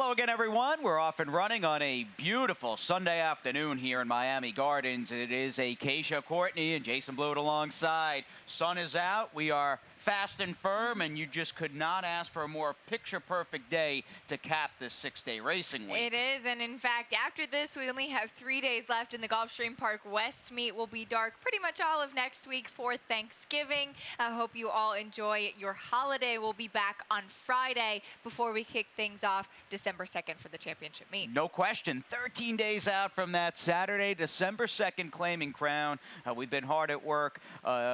Hello again, everyone. We're off and running on a beautiful Sunday afternoon here in Miami Gardens. It is Acacia Courtney and Jason Blewett alongside. Sun is out. We are fast and firm, and you just could not ask for a more picture-perfect day to cap this six-day racing week. It is, and in fact, after this, we only have 3 days left in the Gulfstream Park West meet. Will be dark pretty much all of next week for Thanksgiving. I hope you all enjoy your holiday. We'll be back on Friday before we kick things off December 2nd for the championship meet. No question. 13 days out from that Saturday, December 2nd, claiming crown. We've been hard at work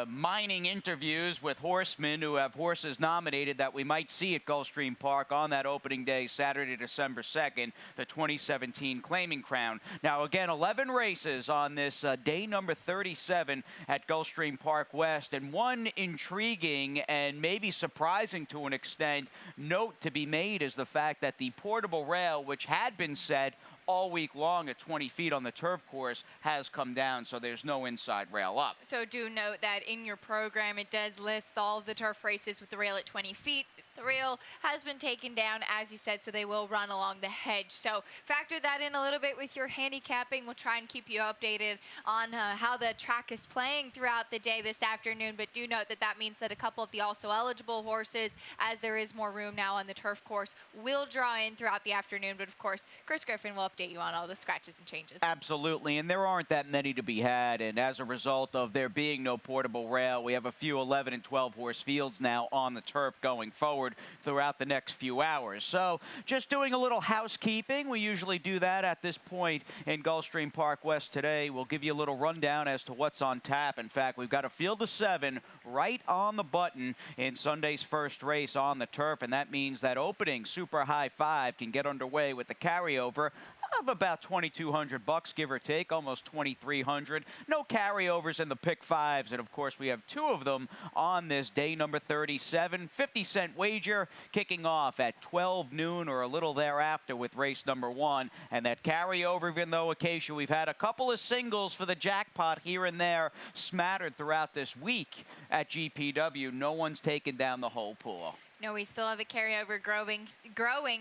mining interviews with horsemen who have horses nominated that we might see at Gulfstream Park on that opening day, Saturday, December 2nd, the 2017 claiming crown. Now, again, 11 races on this day number 37 at Gulfstream Park West, and one intriguing and maybe surprising to an extent note to be made is the fact that the portable rail, which had been set all week long at 20 feet on the turf course, has come down, so there's no inside rail up. So do note that in your program, it does list all of the turf races with the rail at 20 feet. The rail has been taken down, as you said, so they will run along the hedge. So factor that in a little bit with your handicapping. We'll try and keep you updated on how the track is playing throughout the day this afternoon, but do note that that means that a couple of the also eligible horses, as there is more room now on the turf course, will draw in throughout the afternoon. But of course, Chris Griffin will update you on all the scratches and changes. Absolutely, and there aren't that many to be had, and as a result of there being no portable rail, we have a few 11 and 12 horse fields now on the turf going forward throughout the next few hours. So just doing a little housekeeping. We usually do that at this point in Gulfstream Park West today. We'll give you a little rundown as to what's on tap. In fact, we've got a field of 7 right on the button in Sunday's first race on the turf, and that means that opening super high 5 can get underway with the carryover of about $2,200, give or take, almost $2,300. No carryovers in the pick 5s, and of course we have 2 of them on this day number 37. 50-cent wager kicking off at 12 noon or a little thereafter with race number 1. And that carryover, even though Acacia, we've had a couple of singles for the jackpot here and there smattered throughout this week at GPW, no one's taken down the whole pool. No, we still have a carryover growing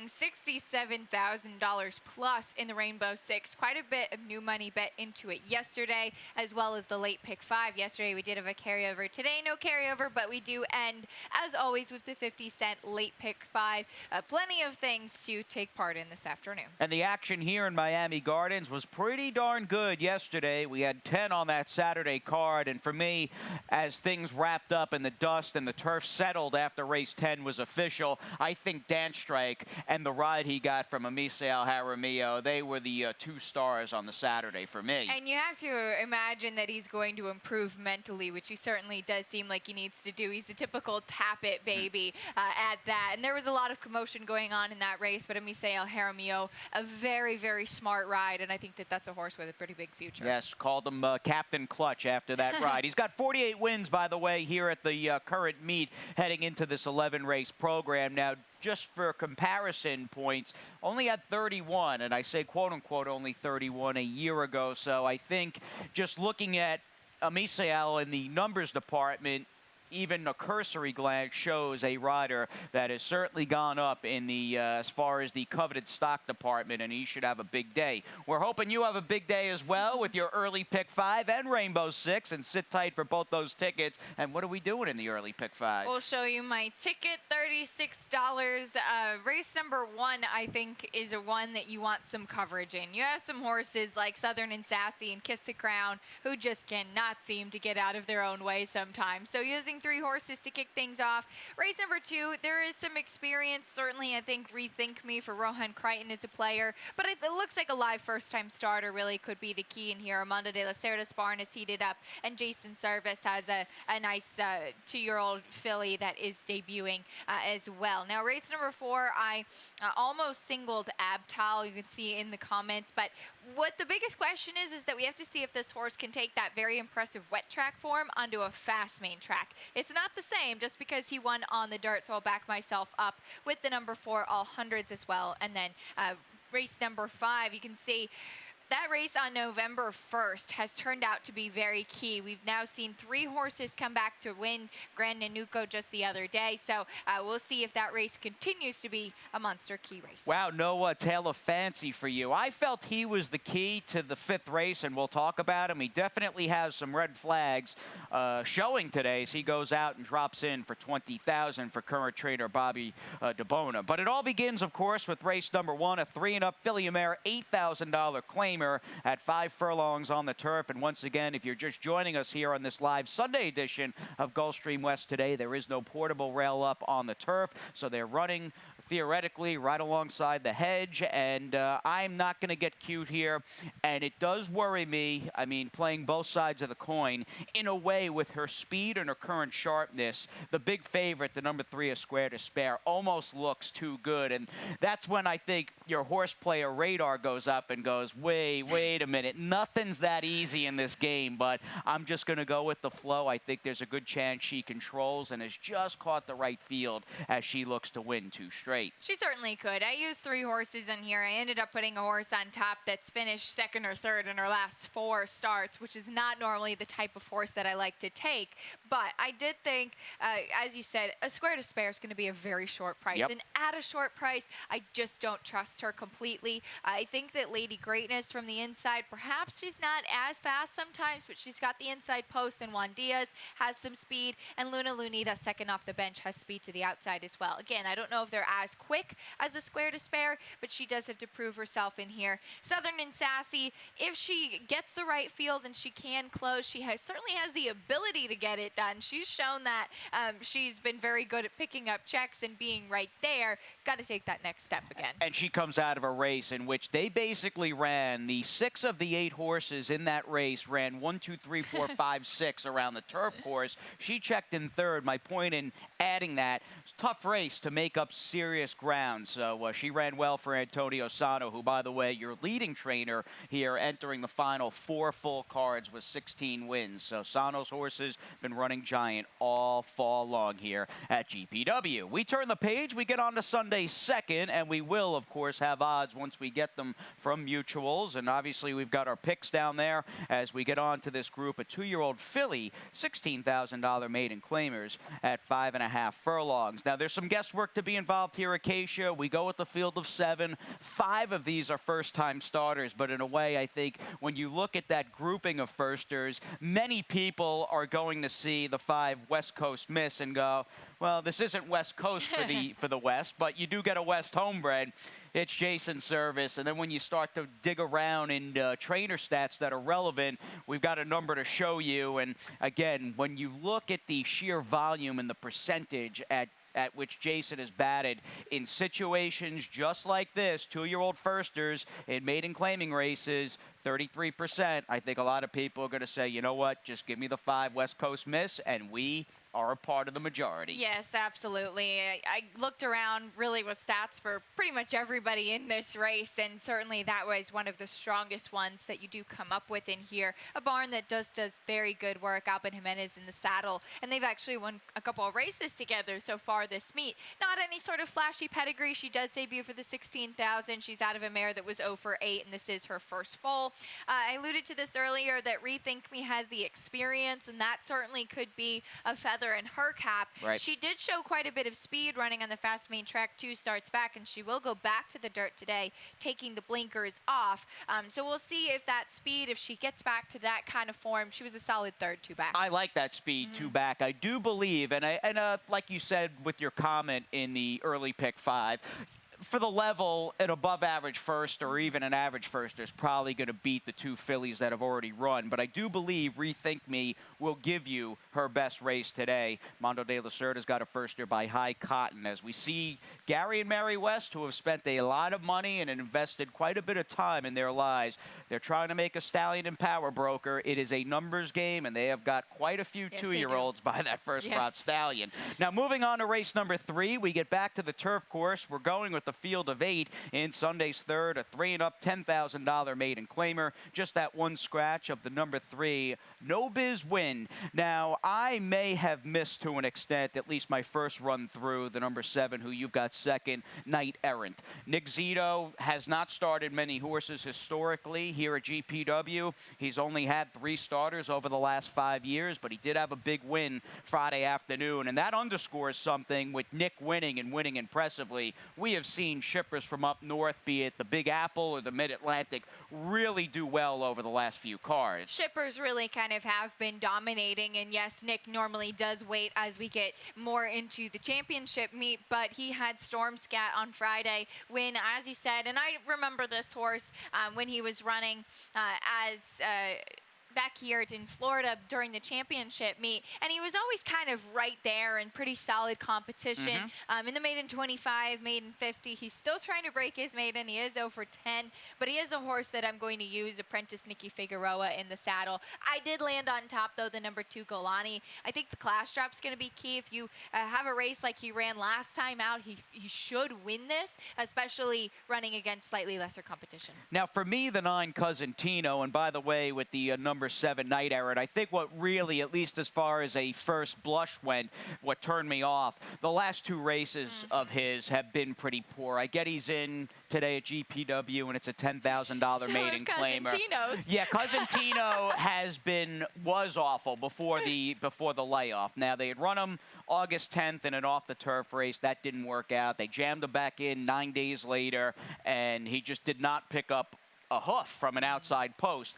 $67,000 plus in the Rainbow Six. Quite a bit of new money bet into it yesterday, as well as the late pick 5. Yesterday we did have a carryover. Today no carryover, but we do end, as always, with the 50-cent late pick 5. Plenty of things to take part in this afternoon. And the action here in Miami Gardens was pretty darn good yesterday. We had 10 on that Saturday card, and for me, as things wrapped up and the dust and the turf settled after race 10 was official, I think Dan Strike and the ride he got from Misael Jaramillo, they were the 2 stars on the Saturday for me. And you have to imagine that he's going to improve mentally, which he certainly does seem like he needs to do. He's a typical tap-it baby at that. And there was a lot of commotion going on in that race, but Misael Jaramillo, a very, very smart ride, and I think that that's a horse with a pretty big future. Yes, called him Captain Clutch after that ride. He's got 48 wins, by the way, here at the current meet heading into this 11-race program. Now, just for comparison points, only had 31, and I say quote-unquote only 31 a year ago. So I think just looking at Misael in the numbers department, even a cursory glance shows a rider that has certainly gone up in the as far as the coveted stock department, and he should have a big day. We're hoping you have a big day as well with your early pick 5 and Rainbow 6, and sit tight for both those tickets. And what are we doing in the early pick 5? We'll show you my ticket, $36. Race number 1, I think, is a one that you want some coverage in. You have some horses like Southern and Sassy and Kiss the Crown who just cannot seem to get out of their own way sometimes. So using 3 horses to kick things off. Race number 2, there is some experience. Certainly, I think Rethink Me for Rohan Crichton is a player, but it looks like a live first-time starter really could be the key in here. Armando de la Cerda's barn is heated up, and Jason Service has a nice 2-year-old filly that is debuting as well. Now, race number 4, I almost singled Abtal, you can see in the comments, but what the biggest question is that we have to see if this horse can take that very impressive wet track form onto a fast main track. It's not the same just because he won on the dirt, so I'll back myself up with the number 4 all hundreds as well. And then race number 5, you can see That race on November 1st has turned out to be very key. We've now seen 3 horses come back to win Grand Nanuco just the other day, so we'll see if that race continues to be a Monster Key race. Wow, no tale of fancy for you. I felt he was the key to the 5th race, and we'll talk about him. He definitely has some red flags showing today as he goes out and drops in for $20,000 for current trainer Bobby DeBona. But it all begins, of course, with race number 1, a 3-and-up filly mare, $8,000 claimer at 5 furlongs on the turf. And once again, if you're just joining us here on this live Sunday edition of Gulfstream West today, there is no portable rail up on the turf, so they're running theoretically right alongside the hedge, and I'm not going to get cute here, and it does worry me. I mean, playing both sides of the coin, in a way, with her speed and her current sharpness, the big favorite, the number 3, A Square to Spare, almost looks too good, and that's when I think your horse player radar goes up and goes, wait a minute, nothing's that easy in this game, but I'm just going to go with the flow. I think there's a good chance she controls and has just caught the right field as she looks to win 2 straight. She certainly could. I used 3 horses in here. I ended up putting a horse on top that's finished 2nd or 3rd in her last 4 starts, which is not normally the type of horse that I like to take. But I did think, as you said, A Square to Spare is going to be a very short price. Yep. And at a short price, I just don't trust her completely. I think that Lady Greatness from the inside, perhaps she's not as fast sometimes, but she's got the inside post, and Juan Diaz has some speed, and Luna Lunita, second off the bench, has speed to the outside as well. Again, I don't know if they're as quick as A Square to Spare, but she does have to prove herself in here. Southern and Sassy, if she gets the right field and she can close, she certainly has the ability to get it done. She's shown that she's been very good at picking up checks and being right there. Got to take that next step again. And she comes out of a race in which they basically ran, the 6 of the 8 horses in that race ran 1, 2, 3, 4, 5, 6 around the turf course. She checked in 3rd. My point in adding that, tough race to make up serious ground. So she ran well for Antonio Sano, who, by the way, your leading trainer here, entering the final 4 full cards with 16 wins. So Sano's horses been running giant all fall long here at GPW. We turn the page. We get on to Sunday 2nd, and we will, of course, have odds once we get them from Mutuals. And obviously, we've got our picks down there as we get on to this group. A 2-year-old filly, $16,000 maiden claimers at 5.5 furlongs. Now, there's some guesswork to be involved here, Acacia. We go with the field of 7. 5 of these are first-time starters, but in a way, I think when you look at that grouping of firsters, many people are going to see the 5 West Coast Miss and go, well, this isn't West Coast for the West, but you do get a West homebred. It's Jason Service, and then when you start to dig around in trainer stats that are relevant, we've got a number to show you. And again, when you look at the sheer volume and the percentage at which Jason has batted in situations just like this, 2-year-old firsters in maiden claiming races, 33%. I think a lot of people are going to say, you know what, just give me the 5 West Coast Miss, and we are a part of the majority. Yes, absolutely. I looked around really with stats for pretty much everybody in this race, and certainly that was one of the strongest ones that you do come up with in here. A barn that does very good work. Albin Jimenez in the saddle, and they've actually won a couple of races together so far this meet. Not any sort of flashy pedigree. She does debut for the 16,000. She's out of a mare that was 0 for 8, and this is her first full. I alluded to this earlier that Rethink Me has the experience, and that certainly could be a feather in her cap. Right. She did show quite a bit of speed running on the fast main track 2 starts back, and she will go back to the dirt today, taking the blinkers off. So we'll see if that speed, if she gets back to that kind of form. She was a solid 3rd 2 back. I like that speed 2 back. I do believe, and like you said with your comment in the early pick 5, for the level, an above-average first or even an average firster is probably going to beat the 2 fillies that have already run. But I do believe Rethink Me will give you her best race today. Mondo de la Cerda's got a firster by High Cotton. As we see Gary and Mary West, who have spent a lot of money and invested quite a bit of time in their lives, they're trying to make a stallion and power broker. It is a numbers game, and they have got quite a few 2-year-olds by that first prop stallion. Now, moving on to race number 3, we get back to the turf course. We're going with the field of 8 in Sunday's 3rd, a 3-and-up $10,000 maiden claimer. Just that one scratch of the number 3, No Biz Win. Now, I may have missed to an extent, at least my first run through, the number 7, who you've got second, Knight Errant. Nick Zito has not started many horses historically here at GPW. He's only had 3 starters over the last 5 years, but he did have a big win Friday afternoon, and that underscores something with Nick winning and winning impressively. We have seen shippers from up north, be it the Big Apple or the Mid-Atlantic, really do well over the last few cards. Shippers really kind of have been dominating, and yes, Nick normally does wait as we get more into the championship meet, but he had Storm Scat on Friday win, as you said, and I remember this horse when he was running back here in Florida during the championship meet, and he was always kind of right there in pretty solid competition. In the maiden 25, maiden 50, he's still trying to break his maiden. He is 0 for 10, but he is a horse that I'm going to use, apprentice Nicky Figueroa in the saddle. I did land on top, though, the number 2, Golani. I think the class drop's going to be key. If you have a race like he ran last time out, he should win this, especially running against slightly lesser competition. Now, for me, the 9, Cousin Tino, and by the way, with the number 7, Knight Errant, I think what really, at least as far as a first blush went, what turned me off, the last 2 races of his have been pretty poor. I get he's in today at GPW, and it's a $10,000 maiden claimer. Tino's. Yeah, Cousin Tino was awful before the layoff. Now, they had run him August 10th in an off-the-turf race. That didn't work out. They jammed him back in 9 days later, and he just did not pick up a hoof from an outside post.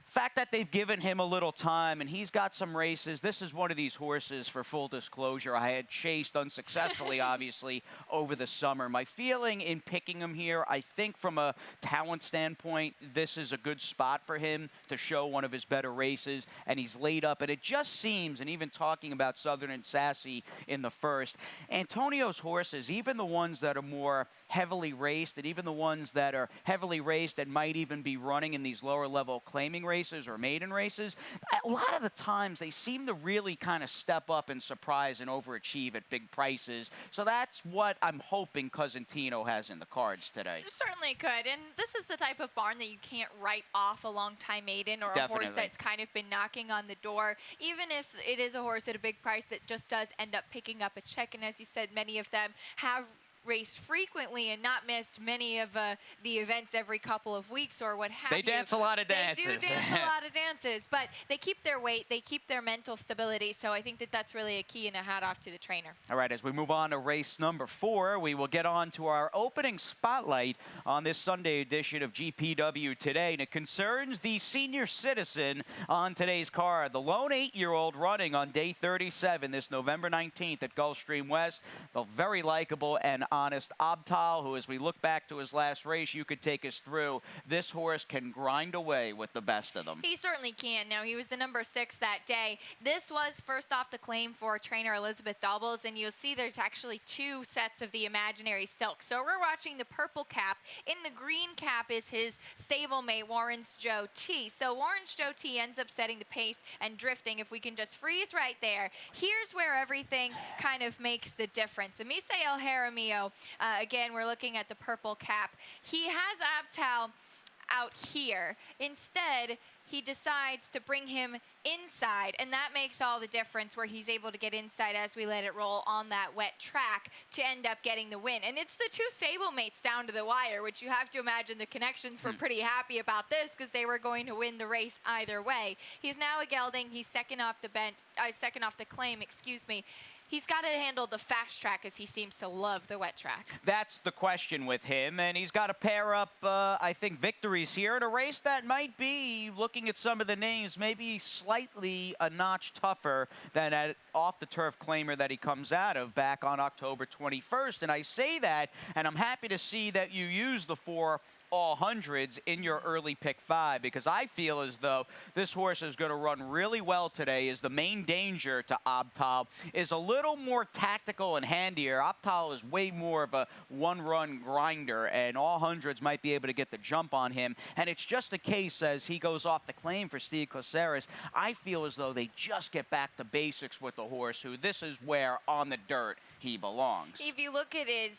Fact that they've given him a little time and he's got some races. This is one of these horses, for full disclosure, I had chased unsuccessfully, obviously, over the summer. My feeling in picking him here, I think from a talent standpoint, this is a good spot for him to show one of his better races, and he's laid up. And it just seems, and even talking about Southern and Sassy in the first, Antonio's horses, even the ones that are more heavily raced and even the ones that are heavily raced and might even be running in these lower level claiming races or maiden races, a lot of the times they seem to really kind of step up and surprise and overachieve at big prices. So that's what I'm hoping Cousin Tino has in the cards today. Certainly could, and this is the type of barn that you can't write off a long-time maiden or Definitely. a horse that's kind of been knocking on the door, even if it is a horse at a big price that just does end up picking up a check. And as you said, many of them have raced frequently and not missed many of the events every couple of weeks or what have you. They dance a lot of dances. They do dance a lot of dances, but they keep their weight, they keep their mental stability, so I think that that's really a key, and a hat off to the trainer. All right, as we move on to race number 4, we will get on to our opening spotlight on this Sunday edition of GPW Today, and it concerns the senior citizen on today's card, the lone 8-year-old running on day 37 this November 19th at Gulfstream West, the very likable and honest Abtal, who, as we look back to his last race, you could take us through. This horse can grind away with the best of them. He certainly can. Now, he was the number 6 that day. This was first off the claim for trainer Elizabeth Doubles, and you'll see there's actually 2 sets of the imaginary silk. So we're watching the purple cap. In the green cap is his stablemate, Warren's Joe T. So Warren's Joe T ends up setting the pace and drifting. If we can just freeze right there, here's where everything kind of makes the difference. Amisael Jaramillo, again, we're looking at the purple cap. He has Abtal out here. Instead, he decides to bring him inside, and that makes all the difference, where he's able to get inside as we let it roll on that wet track to end up getting the win. And it's the 2 stablemates down to the wire, which you have to imagine the connections were pretty happy about this, because they were going to win the race either way. He's now a gelding. He's second off the claim, excuse me. He's got to handle the fast track, as he seems to love the wet track. That's the question with him, and he's got to pair up, I think, victories here in a race that might be, looking at some of the names, maybe slightly a notch tougher than at off-the-turf claimer that he comes out of back on October 21st. And I say that, and I'm happy to see that you use the 4 all hundreds in your early pick 5, because I feel as though this horse is going to run really well today. Is the main danger to Abtal is a little more tactical and handier. Abtal is way more of a one-run grinder, and all hundreds might be able to get the jump on him. And it's just a case, as he goes off the claim for Steve Caceres, I feel as though they just get back to basics with the horse, who this is where on the dirt he belongs. If you look at his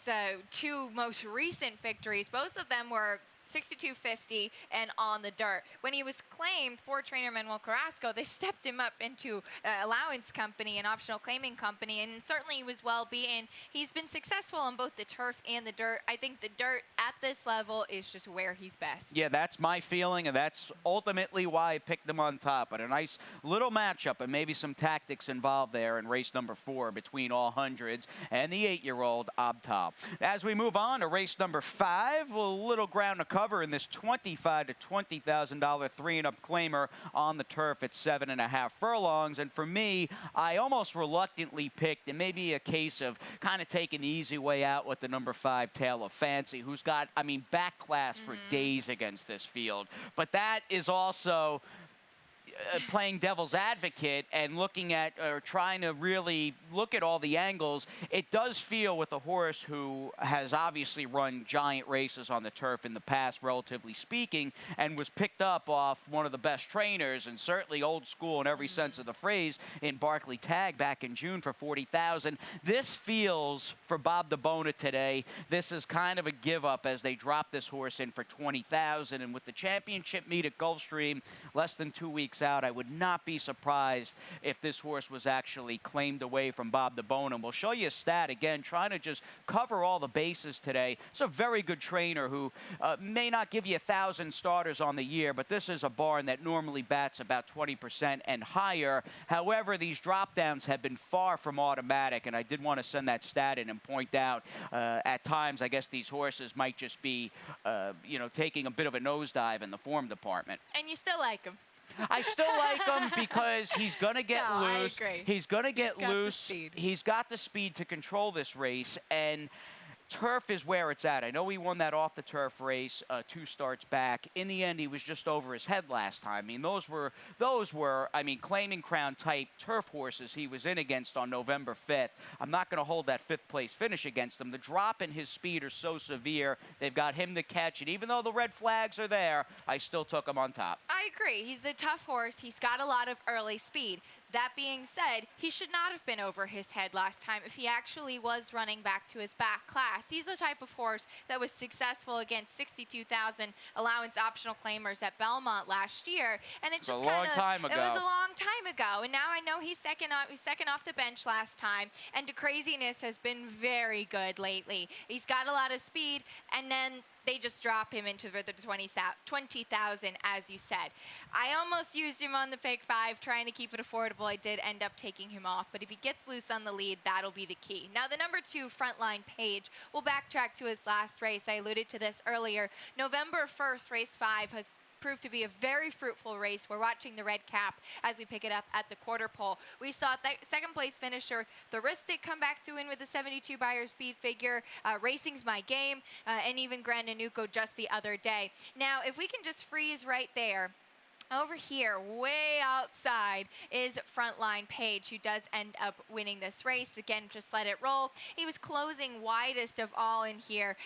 2 most recent victories, both of them were 62.50 and on the dirt. When he was claimed for trainer Manuel Carrasco, they stepped him up into allowance company, an optional claiming company, and certainly he was well beaten. He's been successful on both the turf and the dirt. I think the dirt at this level is just where he's best. Yeah, that's my feeling, and that's ultimately why I picked him on top. But a nice little matchup, and maybe some tactics involved there in race number 4 between all hundreds and the 8-year-old Abtal. As we move on to race number 5, a little ground to cover in this $25,000 to $20,000 3-and-up claimer on the turf at 7.5 furlongs. And for me, I almost reluctantly picked, and maybe a case of kind of taking the easy way out with the number 5, Tale of Fancy, who's got, I mean, back class for days against this field. But that is also playing devil's advocate and looking at or trying to really look at all the angles. It does feel with a horse who has obviously run giant races on the turf in the past, relatively speaking, and was picked up off one of the best trainers, and certainly old school in every sense of the phrase, in Barkley Tagg back in June for $40,000. This feels, for Bob DeBona today, this is kind of a give up as they drop this horse in for $20,000. And with the championship meet at Gulfstream less than 2 weeks out, I would not be surprised if this horse was actually claimed away from Bob DeBona. We'll show you a stat again, trying to just cover all the bases today. It's a very good trainer who may not give you 1,000 starters on the year, but this is a barn that normally bats about 20% and higher. However, these drop downs have been far from automatic, and I did want to send that stat in and point out at times I guess these horses might just be taking a bit of a nosedive in the form department. And you still like him. I still like him because he's going to get loose. I agree. He's going to get loose. He's got the speed to control this race, and turf is where it's at. I know he won that off the turf race 2 starts back. In the end, he was just over his head last time. I mean, those were claiming crown type turf horses he was in against on November 5th. I'm not going to hold that 5th place finish against him. The drop in his speed are so severe. They've got him to catch it. Even though the red flags are there, I still took him on top. I agree. He's a tough horse. He's got a lot of early speed. That being said, he should not have been over his head last time if he actually was running back to his back class. He's the type of horse that was successful against 62,000 allowance optional claimers at Belmont last year, and it was a long time ago. And now I know he's second off the bench last time, and De Craziness has been very good lately. He's got a lot of speed, and then they just drop him into the 20,000, as you said. I almost used him on the pick 5, trying to keep it affordable. I did end up taking him off, but if he gets loose on the lead, that'll be the key. Now, the number 2, Frontline Page, will backtrack to his last race. I alluded to this earlier. November 1st, race 5 has proved to be a very fruitful race. We're watching the red cap as we pick it up at the quarter pole. We saw second place finisher Thoristic come back to win with the 72 Beyer speed figure. Racing's My Game, and even Grand Nanuco just the other day. Now, if we can just freeze right there, over here, way outside, is Frontline Page, who does end up winning this race. Again, just let it roll. He was closing widest of all in here.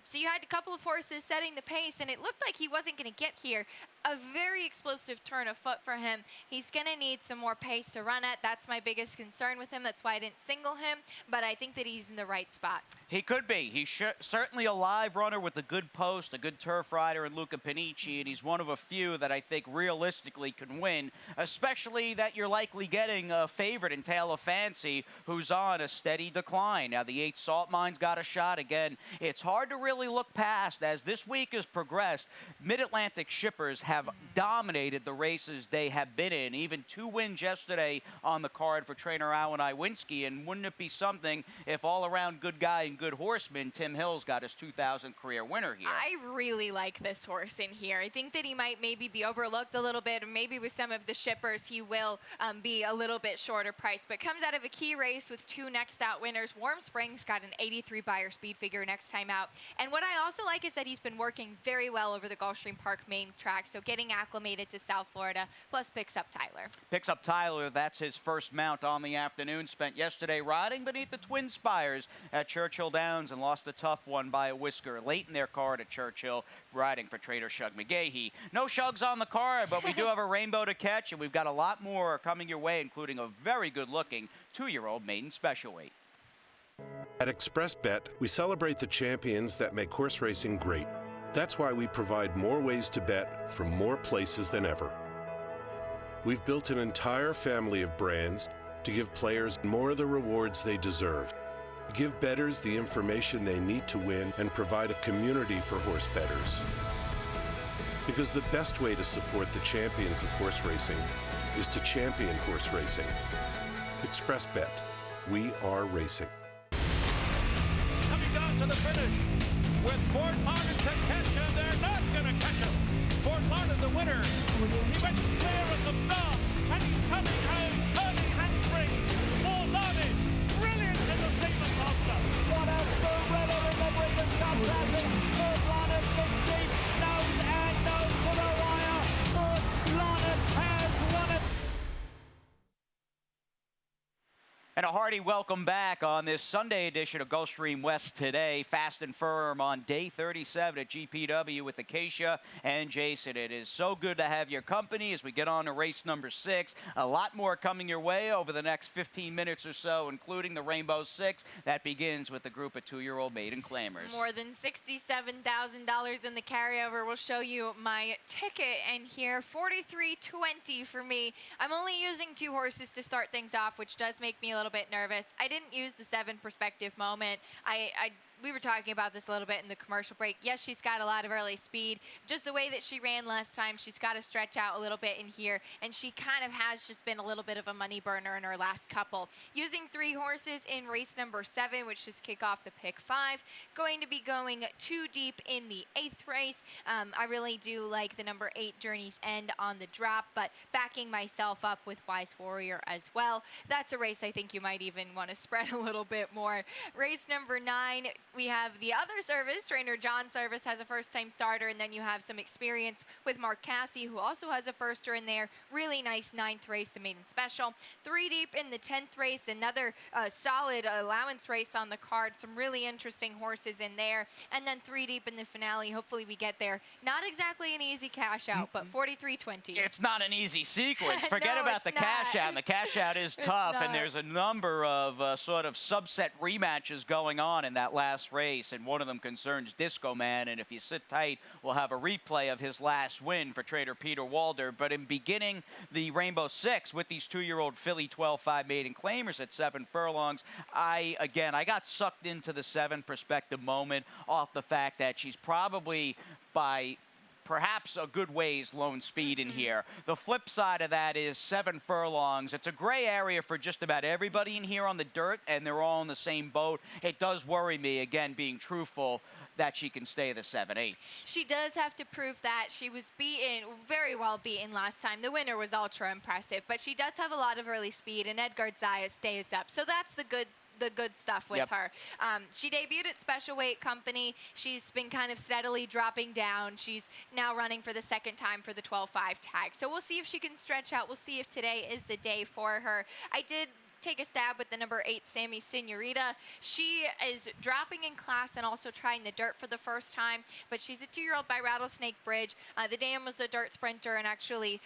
So you had a couple of horses setting the pace, and it looked like he wasn't going to get here. A very explosive turn of foot for him. He's going to need some more pace to run at. That's my biggest concern with him. That's why I didn't single him, but I think that he's in the right spot. He could be. He's certainly a live runner with a good post, a good turf rider in Luca Panici, and he's one of a few that I think realistically can win, especially that you're likely getting a favorite in Tale of Fancy, who's on a steady decline. Now, the 8 Salt Mine's got a shot. Again, it's hard to really look past. As this week has progressed, Mid-Atlantic shippers have dominated the races they have been in. Even 2 wins yesterday on the card for trainer Alan Iwinski, and wouldn't it be something if all-around good guy and good horseman Tim Hill's got his 2000 career winner here? I really like this horse in here. I think that he might maybe be overlooked a little bit, or maybe with some of the shippers he will be a little bit shorter price, but comes out of a key race with 2 next out winners. Warm Springs got an 83 Beyer speed figure next time out, and what I also like is that he's been working very well over the Gulfstream Park main track, so getting acclimated to South Florida, plus picks up Tyler. Picks up Tyler. That's his first mount on the afternoon. Spent yesterday riding beneath the Twin Spires at Churchill Downs and lost a tough one by a whisker late in their card at Churchill, riding for trader Shug McGahee. No Shugs on the card, but we do have a rainbow to catch, and we've got a lot more coming your way, including a very good-looking 2-year-old maiden special weight. At ExpressBet, we celebrate the champions that make horse racing great. That's why we provide more ways to bet from more places than ever. We've built an entire family of brands to give players more of the rewards they deserve, give bettors the information they need to win, and provide a community for horse bettors. Because the best way to support the champions of horse racing is to champion horse racing. Express Bet. We are racing. Coming down to the finish with Fort Lauderdale to catch him. They're not going to catch him. Fort Lauderdale, the winner. He went clear at the bell, and he's coming home, turning handspring. Fort Lauderdale, brilliant in the statement master. What a thriller in the British Cup Classic. Fort Lauderdale gets deep, nose and nose to the wire. Fort Lauderdale has won it. And a hearty welcome back on this Sunday edition of Gulfstream West Today. Fast and firm on day 37 at GPW with Acacia and Jason. It is so good to have your company as we get on to race number 6. A lot more coming your way over the next 15 minutes or so, including the Rainbow Six. That begins with the group of 2-year-old maiden claimers. More than $67,000 in the carryover. We'll show you my ticket, and here, $43.20 for me. I'm only using 2 horses to start things off, which does make me a little bit nervous. I didn't use the 7 perspective moment. We were talking about this a little bit in the commercial break. Yes, she's got a lot of early speed. Just the way that she ran last time, she's got to stretch out a little bit in here, and she kind of has just been a little bit of a money burner in her last couple. Using 3 horses in race number 7, which is kick off the pick 5. Going to be going 2 deep in the 8th race. I really do like the number 8 Journey's End on the drop, but backing myself up with Wise Warrior as well. That's a race I think you might even want to spread a little bit more. Race number 9, we have the other service. Trainer John Service has a first-time starter, and then you have some experience with Mark Cassie, who also has a firster in there. Really nice 9th race, the maiden special. 3 deep in the 10th race, another solid allowance race on the card. Some really interesting horses in there. And then 3 deep in the finale. Hopefully we get there. Not exactly an easy cash out, but $43.20. It's not an easy sequence. Forget No, about the it's cash not. out. And the cash out is tough, and there's a number of sort of subset rematches going on in that last race, and one of them concerns Disco Man, and if you sit tight, we'll have a replay of his last win for trader Peter Walder. But in beginning the Rainbow Six with these 2-year-old filly 12-5 maiden claimers at 7 furlongs, I got sucked into the 7 perspective moment off the fact that she's probably by perhaps a good ways lone speed in here. The flip side of that is 7 furlongs. It's a gray area for just about everybody in here on the dirt, and they're all in the same boat. It does worry me, again, being truthful, that she can stay the 7/8. She does have to prove that. She was beaten, very well beaten last time. The winner was ultra impressive, but she does have a lot of early speed, and Edgar Zaya stays up. So that's the good stuff with her. She debuted at Special Weight Company. She's been kind of steadily dropping down. She's now running for the 2nd time for the 12-5 tag. So we'll see if she can stretch out. We'll see if today is the day for her. I did take a stab with the number 8 Sammy Senorita. She is dropping in class and also trying the dirt for the first time, but she's a 2-year-old by Rattlesnake Bridge. The dam was a dirt sprinter, and actually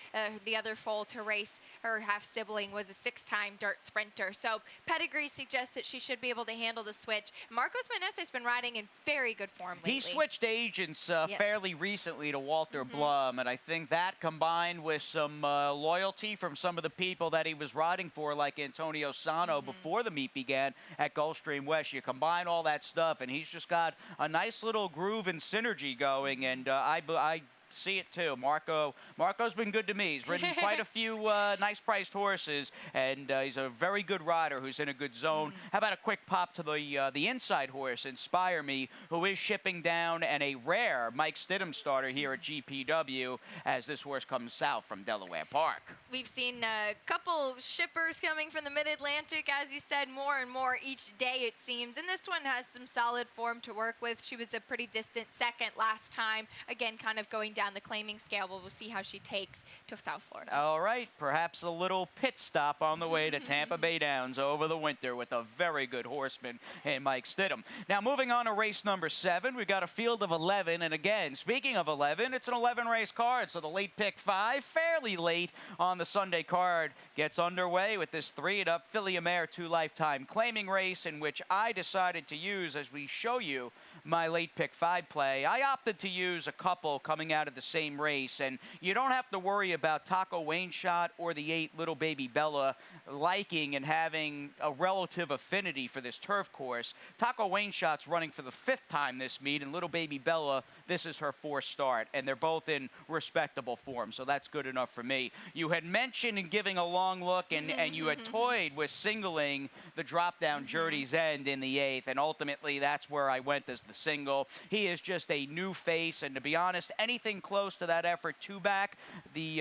the other foal to race her half sibling was a 6-time dirt sprinter. So pedigree suggests that she should be able to handle the switch. Marcos Manessa has been riding in very good form lately. He switched agents fairly recently to Walter Blum, and I think that combined with some loyalty from some of the people that he was riding for, like Antonio Sano before the meet began at Gulfstream West. You combine all that stuff, and he's just got a nice little groove and synergy going, and I see it too. Marco's been good to me. He's ridden quite a few nice priced horses, and he's a very good rider who's in a good zone. How about a quick pop to the inside horse, Inspire Me, who is shipping down, and a rare Mike Stidham starter here at GPW as this horse comes south from Delaware Park. We've seen a couple shippers coming from the Mid-Atlantic, as you said, more and more each day it seems, and this one has some solid form to work with. She was a pretty distant 2nd last time, again kind of going down the claiming scale, but we'll see how she takes to South Florida. All right, perhaps a little pit stop on the way to Tampa Bay Downs over the winter with a very good horseman in Mike Stidham. Now, moving on to race number 7, we've got a field of 11, and again, speaking of 11, it's an 11-race card, so the late pick 5, fairly late on the Sunday card, gets underway with this 3-and-up Filly-A-Mare 2 Lifetime Claiming race, in which I decided to use, as we show you, my late pick 5 play. I opted to use a couple coming out of the same race, and you don't have to worry about Taco Wayne Shot or the 8 Little Baby Bella liking and having a relative affinity for this turf course. Taco Wayne Shot's running for the 5th time this meet, and Little Baby Bella, this is her 4th start, and they're both in respectable form, so that's good enough for me. You had mentioned in giving a long look, and you had toyed with singling the drop-down Journey's End in the 8th, and ultimately that's where I went as the single. He is just a new face, and to be honest, anything close to that effort 2-back, the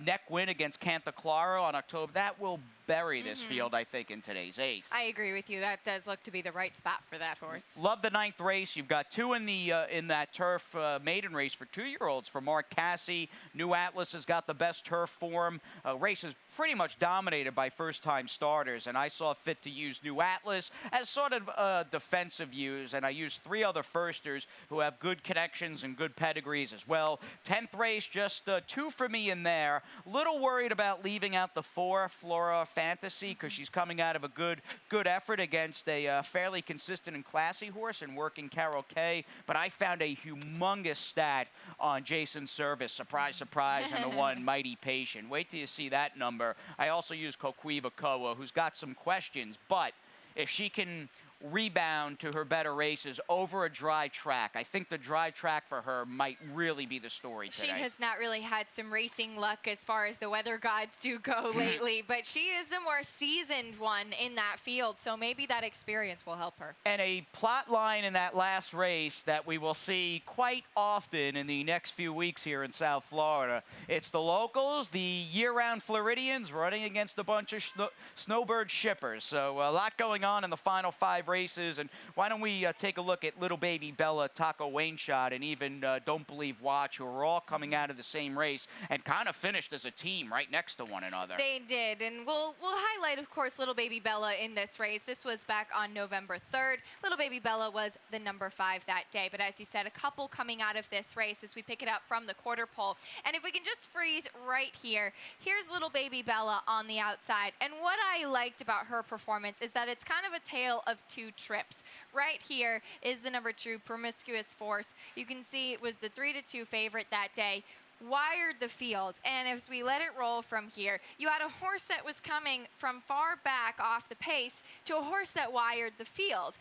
neck win against Cantaclaro on October, that will bury this field, I think, in today's 8th. I agree with you. That does look to be the right spot for that horse. Love the 9th race. You've got 2 in the in that turf maiden race for 2-year-olds for Mark Cassie. New Atlas has got the best turf form. Race is pretty much dominated by first-time starters, and I saw fit to use New Atlas as sort of defensive use, and I used 3 other firsters who have good connections and good pedigrees as well. 10th race, just 2 for me in there. Little worried about leaving out the 4, Flora Fantasy, because she's coming out of a good effort against a fairly consistent and classy horse and working Carol Kay, but I found a humongous stat on Jason Service, surprise, surprise, and the 1 Mighty Patient. Wait till you see that number. I also use Koquiva Koa, who's got some questions, but if she can rebound to her better races over a dry track, I think the dry track for her might really be the story today. She has not really had some racing luck as far as the weather gods do go lately, but she is the more seasoned one in that field, so maybe that experience will help her. And a plot line in that last race that we will see quite often in the next few weeks here in South Florida. It's the locals, the year-round Floridians running against a bunch of snowbird shippers. So a lot going on in the final 5 races, and why don't we take a look at Little Baby Bella, Taco Wayne Shot, and even Don't Believe Watch, who are all coming out of the same race and kind of finished as a team right next to one another. They did, and we'll highlight, of course, Little Baby Bella in this race. This was back on November 3rd. Little Baby Bella was the number 5 that day, but as you said, a couple coming out of this race as we pick it up from the quarter pole. And if we can just freeze right here, here's Little Baby Bella on the outside, and what I liked about her performance is that it's kind of a tale of 2 trips. Right here is the number 2 Promiscuous Force. You can see it was the 3-2 favorite that day. Wired the field, and as we let it roll from here, you had a horse that was coming from far back off the pace to a horse that wired the field.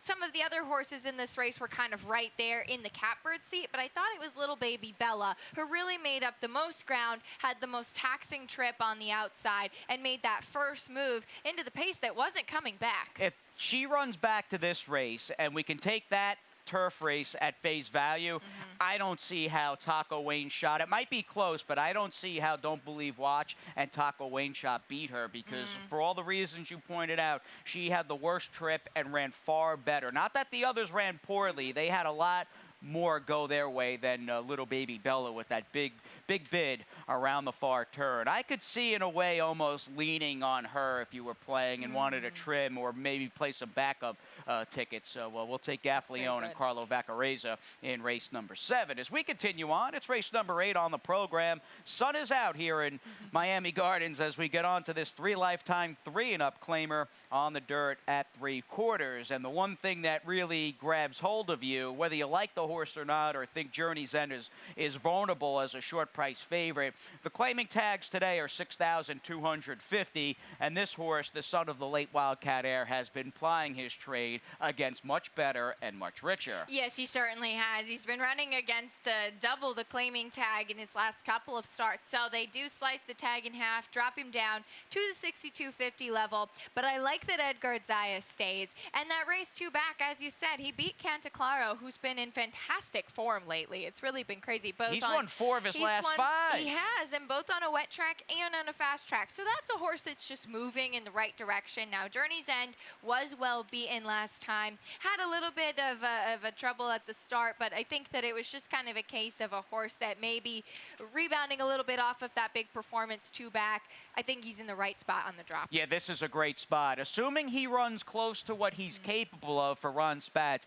Some of the other horses in this race were kind of right there in the catbird seat, but I thought it was Little Baby Bella who really made up the most ground, had the most taxing trip on the outside, and made that first move into the pace that wasn't coming back. If she runs back to this race, and we can take that turf race at face value, I don't see how Taco Wayne Shot, it might be close, but I don't see how Don't Believe Watch and Taco Wayne Shot beat her, because for all the reasons you pointed out, she had the worst trip and ran far better. Not that the others ran poorly, they had a lot more go their way than Little Baby Bella with that big bid around the far turn. I could see in a way almost leaning on her if you were playing and wanted a trim or maybe play some backup tickets. So we'll take Gaffleone and Carlo Vaccarezza in race number 7. As we continue on, it's race number 8 on the program. Sun is out here in Miami Gardens as we get on to this 3 lifetime 3-and-up claimer on the dirt at 3/4. And the one thing that really grabs hold of you, whether you like the horse or not, or think Journey's End is vulnerable as a short price favorite, the claiming tags today are $6,250, and this horse, the son of the late Wildcat Air, has been plying his trade against much better and much richer. Yes, he certainly has. He's been running against double the claiming tag in his last couple of starts, so they do slice the tag in half, drop him down to the $6,250 level, but I like that Edgar Zaya stays, and that race 2 back, as you said, he beat Cantaclaro, who's been in fantastic fantastic form lately. It's really been crazy. He's won 4 of his last 5. He has, and both on a wet track and on a fast track. So that's a horse that's just moving in the right direction. Now, Journey's End was well beaten last time. Had a little bit of a trouble at the start, but I think that it was just kind of a case of a horse that maybe rebounding a little bit off of that big performance 2 back. I think he's in the right spot on the drop. Yeah, this is a great spot. Assuming he runs close to what he's capable of for Ron Spatz,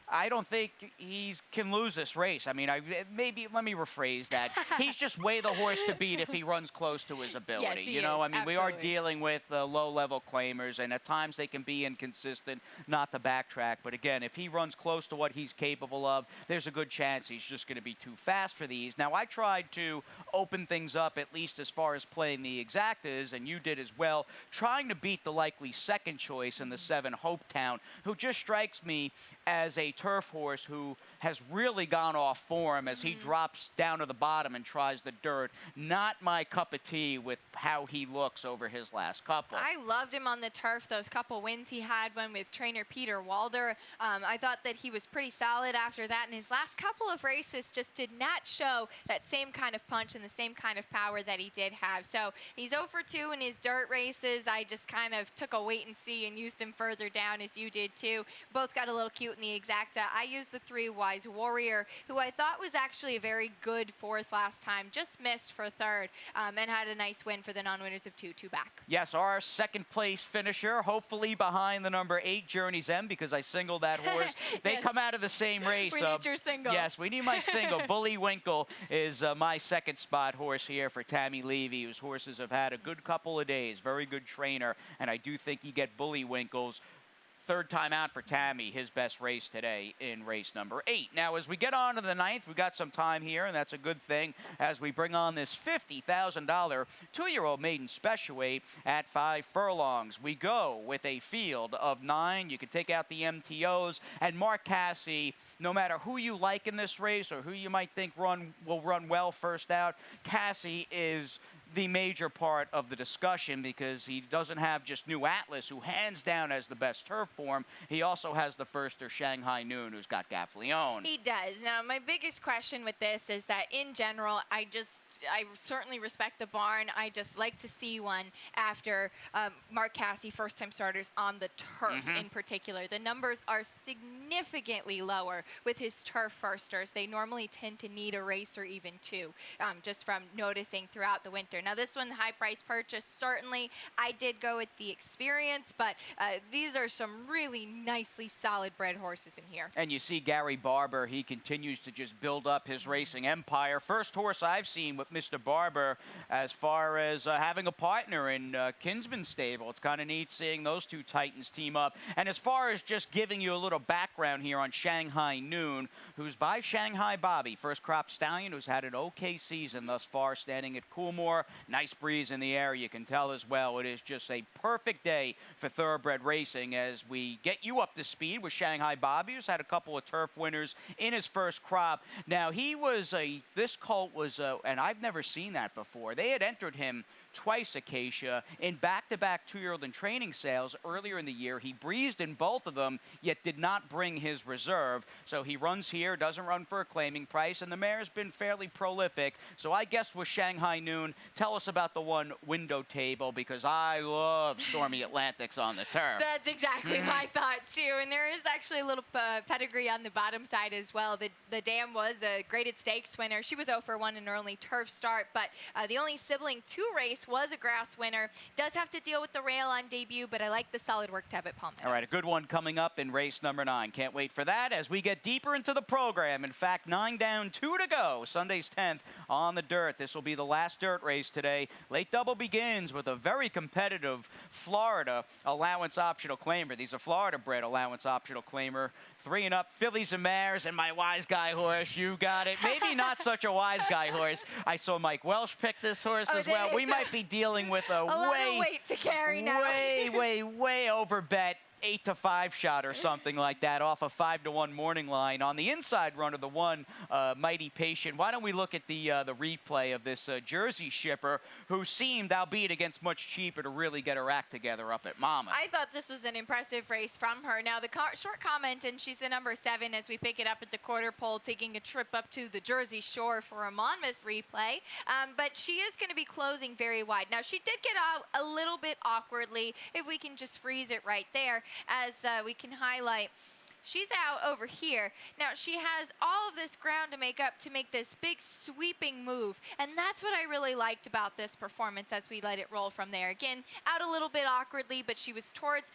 I don't think he can lose this race. I mean, maybe let me rephrase that. He's just way the horse to beat if he runs close to his ability. Yes, he you know, is. I mean, Absolutely. we are dealing with low-level claimers, and at times they can be inconsistent, not the backtrack. But again, if he runs close to what he's capable of, there's a good chance he's just going to be too fast for these. Now, I tried to open things up, at least as far as playing the exactas, and you did as well, trying to beat the likely second choice in the 7 Hopetown, who just strikes me as a turf horse who has really gone off form as he drops down to the bottom and tries the dirt. Not my cup of tea with how he looks over his last couple. I loved him on the turf, those couple wins he had, one with trainer Peter Walder. I thought that he was pretty solid after that, and his last couple of races just did not show that same kind of punch and the same kind of power that he did have. So he's 0 for 2 in his dirt races. I just kind of took a wait and see and used him further down, as you did too. Both got a little cute in the exacta. I used the 3 Wise Warrior, who I thought was actually a very good 4th last time, just missed for 3rd, and had a nice win for the non-winners of 2 back. Yes, our second place finisher, hopefully behind the number 8 Journey's End, because I singled that horse. They Yes. come out of the same race. We need your single. Yes, we need my single. Bully Winkle is my second spot horse here for Tammy Levy, whose horses have had a good couple of days. Very good trainer, and I do think you get Bully Winkle's 3rd time out for Tammy, his best race today in race number 8. Now, as we get on to the 9th, we've got some time here, and that's a good thing as we bring on this $50,000 2-year-old maiden special weight at 5 furlongs. We go with a field of 9. You can take out the MTOs, and Mark Casse, no matter who you like in this race or who you might think will run well first out, Casse is the major part of the discussion because he doesn't have just New Atlas, who hands down has the best turf form. He also has the firster Shanghai Noon, who's got Gaffleone. He does. Now, my biggest question with this is that in general, I certainly respect the barn. I just like to see one after Mark Casse first-time starters on the turf in particular. The numbers are significantly lower with his turf firsters. They normally tend to need a race or even 2, just from noticing throughout the winter. Now, this one, high price purchase, certainly. I did go with the experience, but these are some really nicely solid bred horses in here. And you see Gary Barber, he continues to just build up his racing empire. First horse I've seen with Mr. Barber as far as having a partner in Kinsman's stable. It's kind of neat seeing those 2 titans team up. And as far as just giving you a little background here on Shanghai Noon, who's by Shanghai Bobby, first crop stallion who's had an okay season thus far, standing at Coolmore. Nice breeze in the air, you can tell as well. It is just a perfect day for thoroughbred racing as we get you up to speed with Shanghai Bobby, who's had a couple of turf winners in his first crop. Now, this colt was, and I've never seen that before. They had entered him twice, Acacia, in back-to-back 2-year-old and training sales earlier in the year. He breezed in both of them, yet did not bring his reserve. So he runs here, doesn't run for a claiming price, and the mare's been fairly prolific. So I guess with Shanghai Noon, tell us about the one window table, because I love Stormy Atlantics on the turf. That's exactly my thought, too. And there is actually a little pedigree on the bottom side as well. The dam was a graded stakes winner. She was 0 for 1 in her only turf start, but the only sibling 2 race was a grass winner. Does have to deal with the rail on debut, but I like the solid work to have at Palm Meadows. All right, a good one coming up in race number 9. Can't wait for that as we get deeper into the program. In fact, 9 down, 2 to go. Sunday's 10th on the dirt. This will be the last dirt race today. Late double begins with a very competitive Florida allowance optional claimer. These are Florida bred allowance optional claimer. 3 and up, fillies and mares, and my wise guy horse. You got it. Maybe not such a wise guy horse. I saw Mike Welsh pick this horse as well. We might be dealing with a lot of weight to carry now. way over bet 8-5 shot or something like that off a 5-1 morning line on the inside run of the one Mighty Patient. Why don't we look at the replay of this Jersey shipper who seemed, albeit against much cheaper, to really get her act together up at Monmouth. I thought this was an impressive race from her. Now, the short comment, and she's the number 7 as we pick it up at the quarter pole, taking a trip up to the Jersey Shore for a Monmouth replay. But she is going to be closing very wide. Now, she did get out a little bit awkwardly. If we can just freeze it right there, as we can highlight. She's out over here. Now, she has all of this ground to make up to make this big sweeping move. And that's what I really liked about this performance as we let it roll from there. Again, out a little bit awkwardly, but she was towards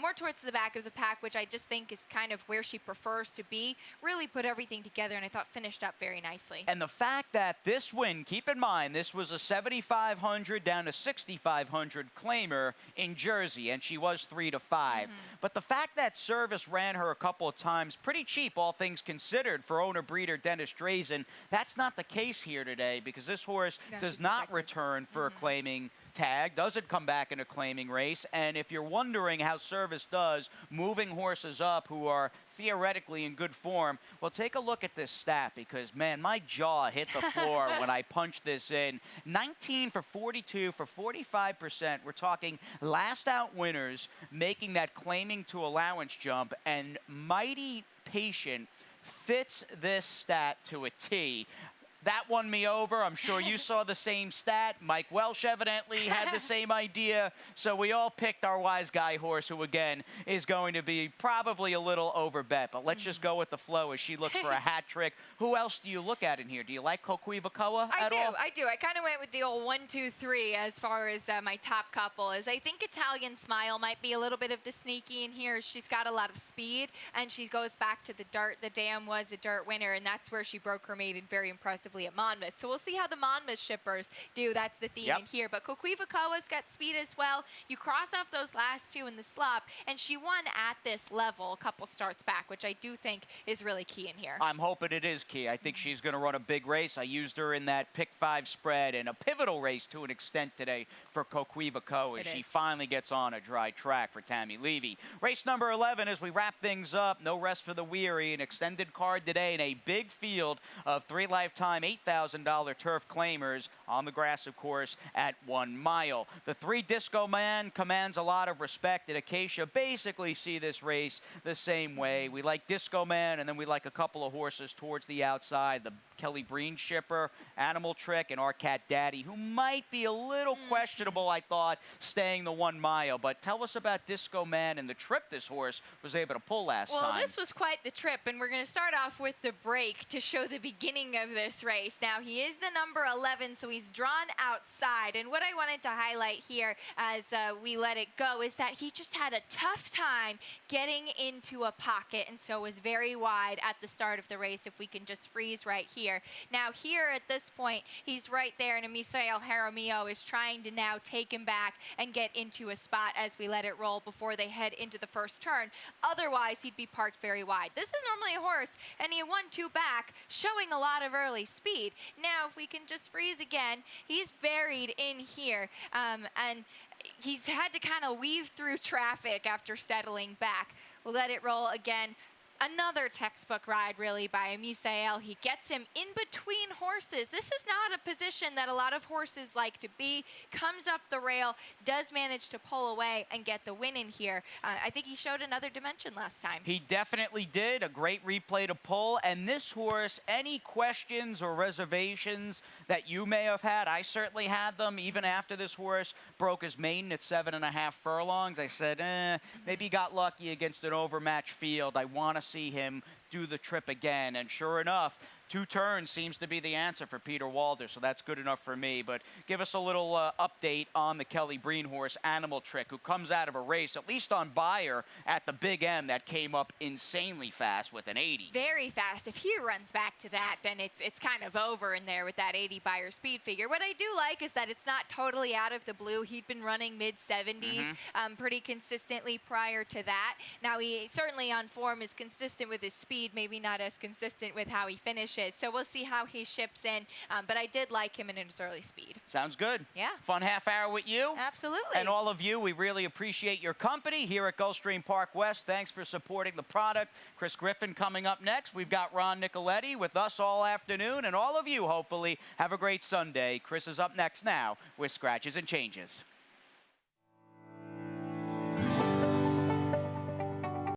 more towards the back of the pack, which I just think is kind of where she prefers to be. Really put everything together, and I thought finished up very nicely. And the fact that this win, keep in mind, this was a 7,500 down to 6,500 claimer in Jersey, and she was 3-5. But the fact that Service ran her a couple of times, pretty cheap, all things considered, for owner-breeder Dennis Drazen. That's not the case here today, because this horse does not return for a claiming tag, doesn't come back in a claiming race. And if you're wondering how Service does moving horses up who are theoretically in good form, well, take a look at this stat, because, man, my jaw hit the floor when I punched this in. 19 for 42 for 45%. We're talking last out winners making that claiming to allowance jump, and Mighty Patient fits this stat to a T. That won me over. I'm sure you saw the same stat. Mike Welsh evidently had the same idea. So we all picked our wise guy horse, who, again, is going to be probably a little over bet. But let's just go with the flow as she looks for a hat trick. Who else do you look at in here? Do you like Coquivacoa at all? I do. I kind of went with the old 1, 2, 3 as far as my top couple. As I think Italian Smile might be a little bit of the sneaky in here. She's got a lot of speed, and she goes back to the dirt. The Dam was a dirt winner, and that's where she broke her maiden very impressively at Monmouth. So we'll see how the Monmouth shippers do. That's the theme in here. But Coquivacoa's got speed as well. You cross off those last two in the slop, and she won at this level a couple starts back, which I do think is really key in here. I'm hoping it is key. I think she's going to run a big race. I used her in that pick 5 spread and a pivotal race to an extent today for Coquivacoa as she finally gets on a dry track for Tammy Levy. Race number 11 as we wrap things up. No rest for the weary. An extended card today in a big field of 3 lifetime $8,000 turf claimers on the grass, of course, at 1 mile. The 3 Disco Man commands a lot of respect. And Acacia basically see this race the same way. We like Disco Man, and then we like a couple of horses towards the outside. The Kelly Breen shipper, Animal Trick, and our Cat Daddy, who might be a little questionable, I thought, staying the 1 mile. But tell us about Disco Man and the trip this horse was able to pull last time. Well, this was quite the trip, and we're going to start off with the break to show the beginning of this race. Now, he is the number 11, so he's drawn outside. And what I wanted to highlight here as we let it go is that he just had a tough time getting into a pocket, and so was very wide at the start of the race, if we can just freeze right here. Now, here at this point, he's right there, and Misael Jaramillo is trying to now take him back and get into a spot as we let it roll before they head into the first turn. Otherwise, he'd be parked very wide. This is normally a horse, and he won 2 back, showing a lot of early speed. Now, if we can just freeze again, he's buried in here, and he's had to kind of weave through traffic after settling back. We'll let it roll again. Another textbook ride, really, by Misael. He gets him in between horses. This is not a position that a lot of horses like to be. Comes up the rail, does manage to pull away and get the win in here. I think he showed another dimension last time. He definitely did. A great replay to pull. And this horse, any questions or reservations that you may have had? I certainly had them. Even after this horse broke his maiden at 7.5 furlongs, I said, maybe he got lucky against an overmatched field. I want to see him do the trip again. And sure enough, 2 turns seems to be the answer for Peter Walder, so that's good enough for me. But give us a little update on the Kelly Breen horse, Animal Trick, who comes out of a race, at least on Bayer, at the Big M that came up insanely fast with an 80. Very fast. If he runs back to that, then it's kind of over in there with that 80 Bayer speed figure. What I do like is that it's not totally out of the blue. He'd been running mid-70s pretty consistently prior to that. Now, he certainly on form is consistent with his speed. speed, maybe not as consistent with how he finishes. So we'll see how he ships in. But I did like him in his early speed. Sounds good. Yeah. Fun half hour with you. Absolutely. And all of you, we really appreciate your company here at Gulfstream Park West. Thanks for supporting the product. Chris Griffin coming up next. We've got Ron Nicoletti with us all afternoon. And all of you, hopefully, have a great Sunday. Chris is up next now with Scratches and Changes.